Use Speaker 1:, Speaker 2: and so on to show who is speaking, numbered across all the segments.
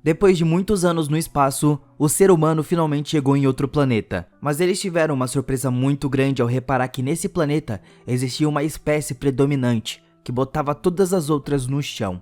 Speaker 1: Depois de muitos anos no espaço, o ser humano finalmente chegou em outro planeta. Mas eles tiveram uma surpresa muito grande ao reparar que nesse planeta existia uma espécie predominante, que botava todas as outras no chão.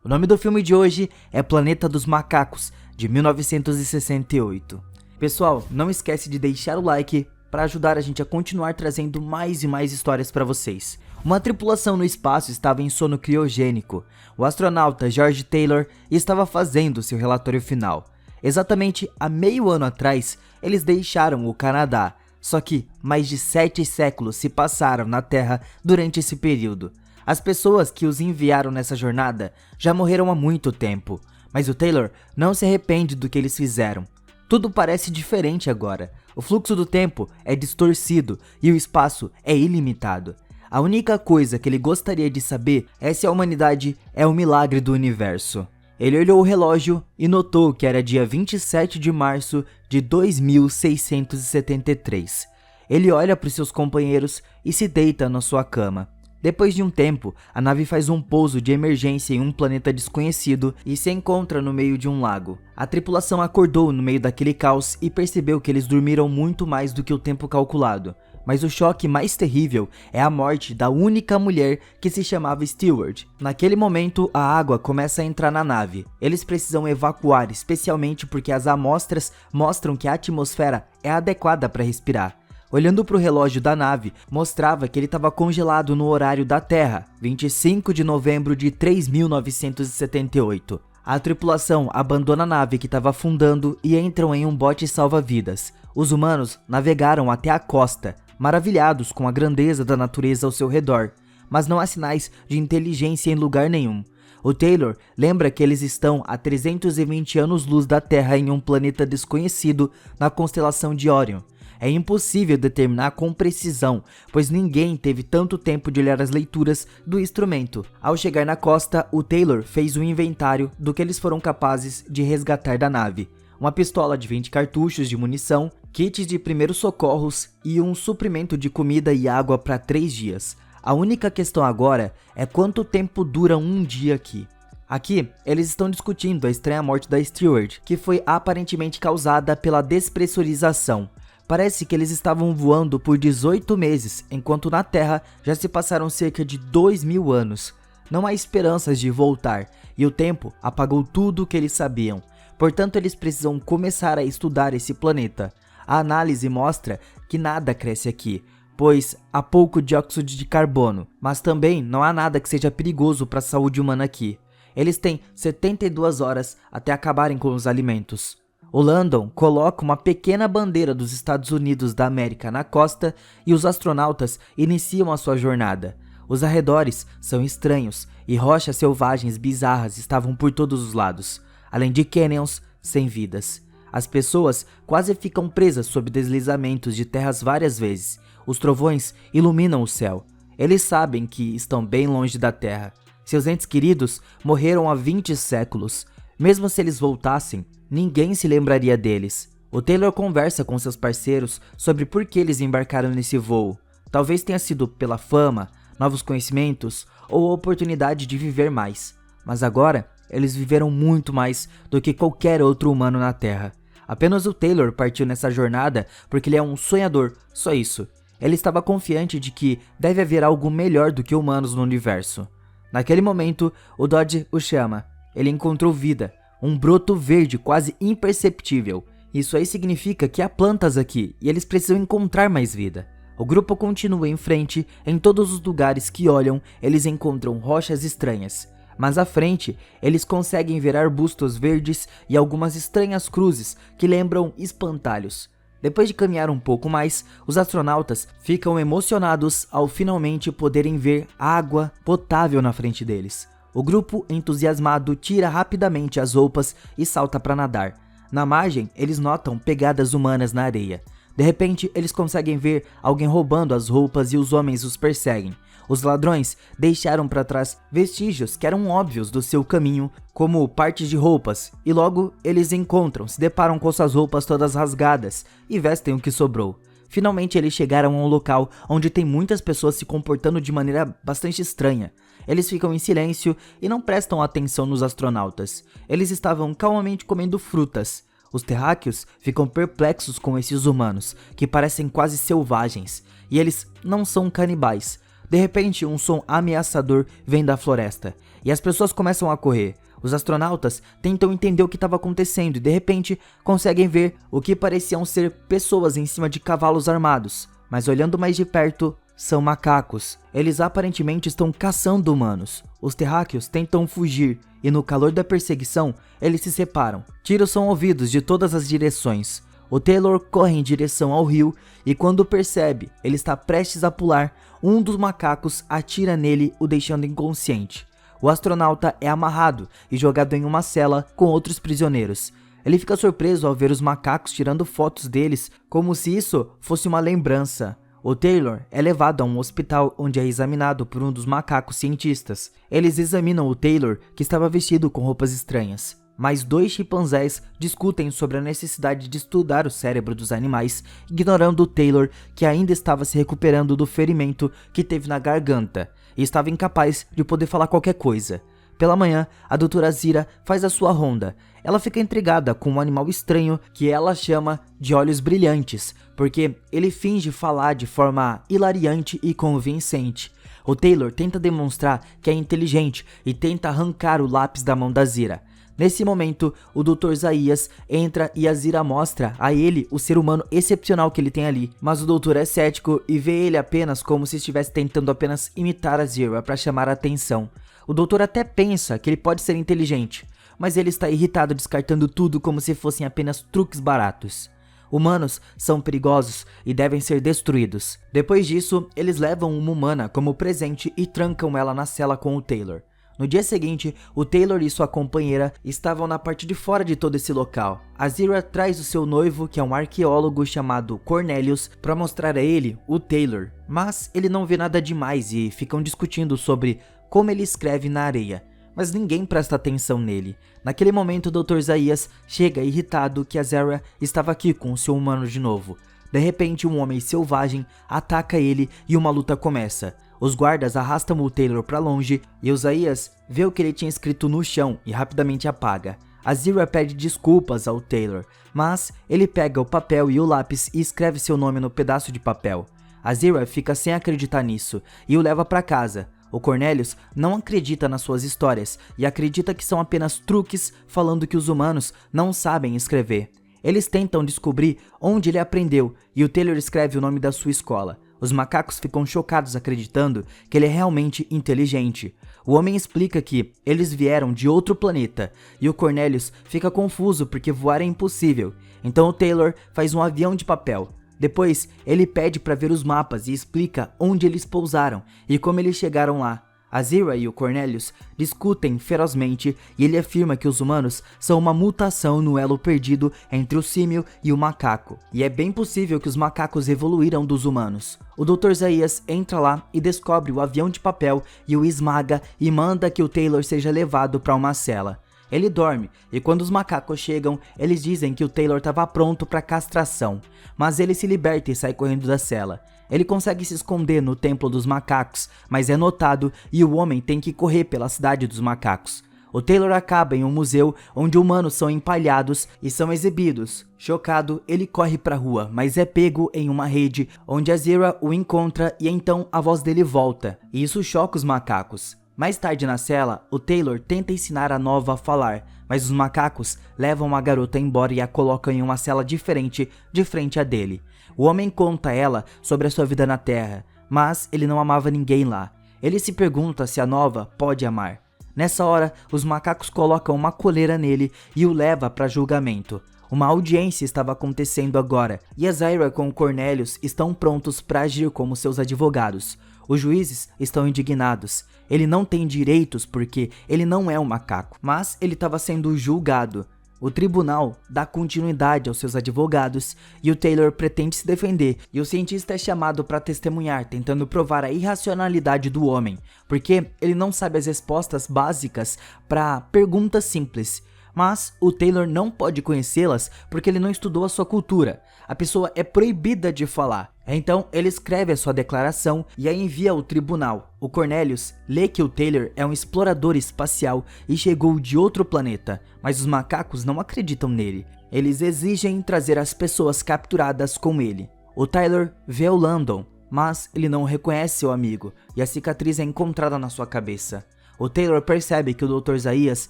Speaker 1: O nome do filme de hoje é Planeta dos Macacos, de 1968. Pessoal, não esquece de deixar o like para ajudar a gente a continuar trazendo mais e mais histórias para vocês. Uma tripulação no espaço estava em sono criogênico. O astronauta George Taylor estava fazendo seu relatório final. Exatamente há meio ano atrás, eles deixaram o Canadá. Só que mais de 7 séculos se passaram na Terra durante esse período. As pessoas que os enviaram nessa jornada já morreram há muito tempo. Mas o Taylor não se arrepende do que eles fizeram. Tudo parece diferente agora. O fluxo do tempo é distorcido e o espaço é ilimitado. A única coisa que ele gostaria de saber é se a humanidade é um milagre do universo. Ele olhou o relógio e notou que era dia 27 de março de 2673. Ele olha para os seus companheiros e se deita na sua cama. Depois de um tempo, a nave faz um pouso de emergência em um planeta desconhecido e se encontra no meio de um lago. A tripulação acordou no meio daquele caos e percebeu que eles dormiram muito mais do que o tempo calculado. Mas o choque mais terrível é a morte da única mulher que se chamava Stewart. Naquele momento, a água começa a entrar na nave. Eles precisam evacuar, especialmente porque as amostras mostram que a atmosfera é adequada para respirar. Olhando para o relógio da nave, mostrava que ele estava congelado no horário da Terra, 25 de novembro de 3978. A tripulação abandona a nave que estava afundando e entram em um bote salva-vidas. Os humanos navegaram até a costa, maravilhados com a grandeza da natureza ao seu redor, mas não há sinais de inteligência em lugar nenhum. O Taylor lembra que eles estão a 320 anos-luz da Terra em um planeta desconhecido na constelação de Órion. É impossível determinar com precisão, pois ninguém teve tanto tempo de olhar as leituras do instrumento. Ao chegar na costa, o Taylor fez um inventário do que eles foram capazes de resgatar da nave. Uma pistola de 20 cartuchos de munição, kits de primeiros socorros e um suprimento de comida e água para 3 dias. A única questão agora é quanto tempo dura um dia aqui. Aqui, eles estão discutindo a estranha morte da Stewart, que foi aparentemente causada pela despressurização. Parece que eles estavam voando por 18 meses, enquanto na Terra já se passaram cerca de 2000 anos. Não há esperanças de voltar, e o tempo apagou tudo o que eles sabiam. Portanto, eles precisam começar a estudar esse planeta. A análise mostra que nada cresce aqui, pois há pouco dióxido de carbono, mas também não há nada que seja perigoso para a saúde humana aqui. Eles têm 72 horas até acabarem com os alimentos. O Landon coloca uma pequena bandeira dos Estados Unidos da América na costa e os astronautas iniciam a sua jornada. Os arredores são estranhos e rochas selvagens bizarras estavam por todos os lados, além de canyons sem vidas. As pessoas quase ficam presas sob deslizamentos de terras várias vezes. Os trovões iluminam o céu. Eles sabem que estão bem longe da Terra. Seus entes queridos morreram há 20 séculos. Mesmo se eles voltassem, ninguém se lembraria deles. O Taylor conversa com seus parceiros sobre por que eles embarcaram nesse voo. Talvez tenha sido pela fama, novos conhecimentos ou a oportunidade de viver mais. Mas agora, eles viveram muito mais do que qualquer outro humano na Terra. Apenas o Taylor partiu nessa jornada porque ele é um sonhador, só isso. Ele estava confiante de que deve haver algo melhor do que humanos no universo. Naquele momento, o Dodge o chama. Ele encontrou vida, um broto verde quase imperceptível. Isso aí significa que há plantas aqui e eles precisam encontrar mais vida. O grupo continua em frente, em todos os lugares que olham, eles encontram rochas estranhas. Mas à frente, eles conseguem ver arbustos verdes e algumas estranhas cruzes que lembram espantalhos. Depois de caminhar um pouco mais, os astronautas ficam emocionados ao finalmente poderem ver água potável na frente deles. O grupo, entusiasmado, tira rapidamente as roupas e salta para nadar. Na margem, eles notam pegadas humanas na areia. De repente, eles conseguem ver alguém roubando as roupas e os homens os perseguem. Os ladrões deixaram para trás vestígios que eram óbvios do seu caminho, como partes de roupas, e logo eles se deparam com suas roupas todas rasgadas e vestem o que sobrou. Finalmente eles chegaram a um local onde tem muitas pessoas se comportando de maneira bastante estranha. Eles ficam em silêncio e não prestam atenção nos astronautas. Eles estavam calmamente comendo frutas. Os terráqueos ficam perplexos com esses humanos, que parecem quase selvagens, e eles não são canibais. De repente, um som ameaçador vem da floresta, e as pessoas começam a correr. Os astronautas tentam entender o que estava acontecendo e de repente conseguem ver o que pareciam ser pessoas em cima de cavalos armados, mas olhando mais de perto, são macacos. Eles aparentemente estão caçando humanos. Os terráqueos tentam fugir e no calor da perseguição, eles se separam. Tiros são ouvidos de todas as direções. O Taylor corre em direção ao rio e quando percebe ele está prestes a pular, um dos macacos atira nele, o deixando inconsciente. O astronauta é amarrado e jogado em uma cela com outros prisioneiros. Ele fica surpreso ao ver os macacos tirando fotos deles como se isso fosse uma lembrança. O Taylor é levado a um hospital onde é examinado por um dos macacos cientistas. Eles examinam o Taylor, que estava vestido com roupas estranhas. Mais 2 chimpanzés discutem sobre a necessidade de estudar o cérebro dos animais, ignorando o Taylor, que ainda estava se recuperando do ferimento que teve na garganta e estava incapaz de poder falar qualquer coisa. Pela manhã, a doutora Zira faz a sua ronda. Ela fica intrigada com um animal estranho que ela chama de olhos brilhantes, porque ele finge falar de forma hilariante e convincente. O Taylor tenta demonstrar que é inteligente e tenta arrancar o lápis da mão da Zira. Nesse momento, o Dr. Zaias entra e a Zira mostra a ele o ser humano excepcional que ele tem ali. Mas o doutor é cético e vê ele apenas como se estivesse tentando apenas imitar a Zira para chamar a atenção. O doutor até pensa que ele pode ser inteligente, mas ele está irritado descartando tudo como se fossem apenas truques baratos. Humanos são perigosos e devem ser destruídos. Depois disso, eles levam uma humana como presente e trancam ela na cela com o Taylor. No dia seguinte, o Taylor e sua companheira estavam na parte de fora de todo esse local. A Zira traz o seu noivo, que é um arqueólogo chamado Cornelius, para mostrar a ele o Taylor, mas ele não vê nada demais e ficam discutindo sobre como ele escreve na areia, mas ninguém presta atenção nele. Naquele momento, o Dr. Zaias chega irritado que a Zira estava aqui com o seu humano de novo. De repente, um homem selvagem ataca ele e uma luta começa. Os guardas arrastam o Taylor para longe e o Zaias vê o que ele tinha escrito no chão e rapidamente apaga. A Zira pede desculpas ao Taylor, mas ele pega o papel e o lápis e escreve seu nome no pedaço de papel. A Zira fica sem acreditar nisso e o leva para casa. O Cornelius não acredita nas suas histórias e acredita que são apenas truques falando que os humanos não sabem escrever. Eles tentam descobrir onde ele aprendeu e o Taylor escreve o nome da sua escola. Os macacos ficam chocados acreditando que ele é realmente inteligente. O homem explica que eles vieram de outro planeta e o Cornelius fica confuso porque voar é impossível. Então o Taylor faz um avião de papel. Depois ele pede para ver os mapas e explica onde eles pousaram e como eles chegaram lá. A Zira e o Cornelius discutem ferozmente e ele afirma que os humanos são uma mutação no elo perdido entre o símio e o macaco. E é bem possível que os macacos evoluíram dos humanos. O Dr. Zaias entra lá e descobre o avião de papel e o esmaga e manda que o Taylor seja levado para uma cela. Ele dorme e quando os macacos chegam, eles dizem que o Taylor estava pronto para castração, mas ele se liberta e sai correndo da cela. Ele consegue se esconder no templo dos macacos, mas é notado e o homem tem que correr pela cidade dos macacos. O Taylor acaba em um museu onde humanos são empalhados e são exibidos. Chocado, ele corre para a rua, mas é pego em uma rede onde a Zira o encontra e então a voz dele volta, e isso choca os macacos. Mais tarde na cela, o Taylor tenta ensinar a Nova a falar, mas os macacos levam a garota embora e a colocam em uma cela diferente de frente a dele. O homem conta a ela sobre a sua vida na Terra, mas ele não amava ninguém lá. Ele se pergunta se a Nova pode amar. Nessa hora, os macacos colocam uma coleira nele e o leva para julgamento. Uma audiência estava acontecendo agora, e a Zira com o Cornelius estão prontos para agir como seus advogados. Os juízes estão indignados. Ele não tem direitos porque ele não é um macaco, mas ele estava sendo julgado. O tribunal dá continuidade aos seus advogados e o Taylor pretende se defender, e o cientista é chamado para testemunhar, tentando provar a irracionalidade do homem, porque ele não sabe as respostas básicas para perguntas simples. Mas o Taylor não pode conhecê-las porque ele não estudou a sua cultura. A pessoa é proibida de falar. Então ele escreve a sua declaração e a envia ao tribunal. O Cornelius lê que o Taylor é um explorador espacial e chegou de outro planeta, mas os macacos não acreditam nele. Eles exigem trazer as pessoas capturadas com ele. O Taylor vê o Landon, mas ele não reconhece o amigo e a cicatriz é encontrada na sua cabeça. O Taylor percebe que o Dr. Zaias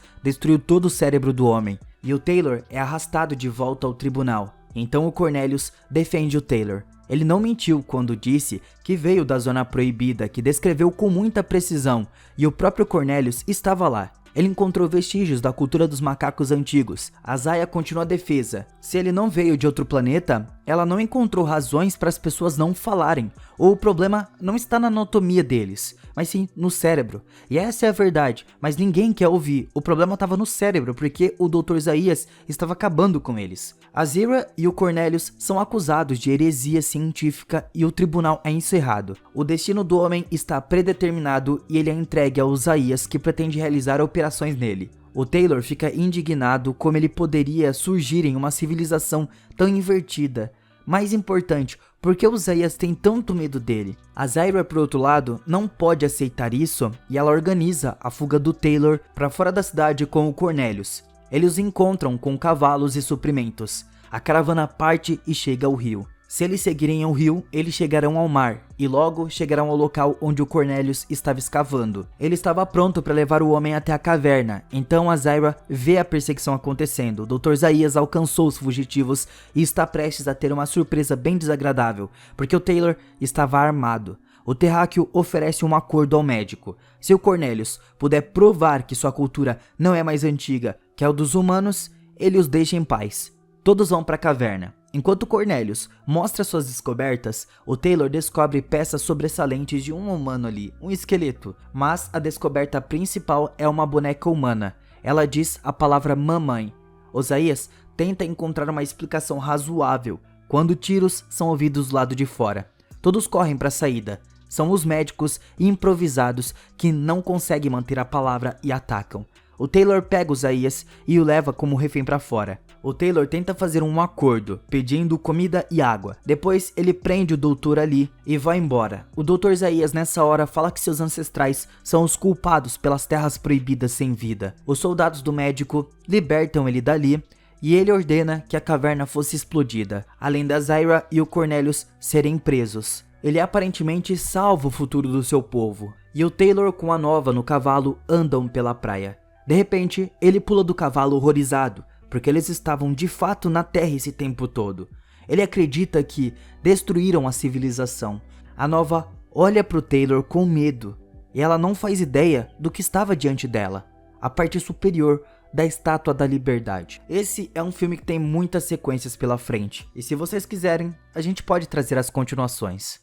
Speaker 1: destruiu todo o cérebro do homem e o Taylor é arrastado de volta ao tribunal. Então o Cornelius defende o Taylor. Ele não mentiu quando disse que veio da Zona Proibida, que descreveu com muita precisão, e o próprio Cornelius estava lá. Ele encontrou vestígios da cultura dos macacos antigos. A Zaya continua a defesa. Se ele não veio de outro planeta, ela não encontrou razões para as pessoas não falarem. Ou o problema não está na anatomia deles, mas sim no cérebro. E essa é a verdade, mas ninguém quer ouvir. O problema estava no cérebro, porque o Dr. Zaias estava acabando com eles. A Zira e o Cornelius são acusados de heresia científica e o tribunal é encerrado. O destino do homem está predeterminado e ele é entregue ao Zaias, que pretende realizar operações nele. O Taylor fica indignado como ele poderia surgir em uma civilização tão invertida. Mais importante, por que o Zaias tem tanto medo dele? A Zyra, por outro lado, não pode aceitar isso e ela organiza a fuga do Taylor para fora da cidade com o Cornelius. Eles os encontram com cavalos e suprimentos. A caravana parte e chega ao rio. Se eles seguirem o rio, eles chegarão ao mar e logo chegarão ao local onde o Cornelius estava escavando. Ele estava pronto para levar o homem até a caverna, então a Zyra vê a perseguição acontecendo. O Dr. Zaias alcançou os fugitivos e está prestes a ter uma surpresa bem desagradável, porque o Taylor estava armado. O terráqueo oferece um acordo ao médico. Se o Cornelius puder provar que sua cultura não é mais antiga que a dos humanos, ele os deixa em paz. Todos vão para a caverna. Enquanto Cornelius mostra suas descobertas, o Taylor descobre peças sobressalentes de um humano ali, um esqueleto. Mas a descoberta principal é uma boneca humana. Ela diz a palavra mamãe. Zaias tenta encontrar uma explicação razoável, quando tiros são ouvidos do lado de fora. Todos correm para a saída. São os médicos improvisados que não conseguem manter a palavra e atacam. O Taylor pega o Zaias e o leva como refém para fora. O Taylor tenta fazer um acordo, pedindo comida e água. Depois ele prende o doutor ali e vai embora. O Dr. Zaias nessa hora fala que seus ancestrais são os culpados pelas terras proibidas sem vida. Os soldados do médico libertam ele dali e ele ordena que a caverna fosse explodida, além da Zyra e o Cornelius serem presos. Ele aparentemente salva o futuro do seu povo, e o Taylor com a nova no cavalo andam pela praia. De repente, ele pula do cavalo horrorizado, porque eles estavam de fato na Terra esse tempo todo. Ele acredita que destruíram a civilização. A nova olha para o Taylor com medo, e ela não faz ideia do que estava diante dela, a parte superior da Estátua da Liberdade. Esse é um filme que tem muitas sequências pela frente, e se vocês quiserem, a gente pode trazer as continuações.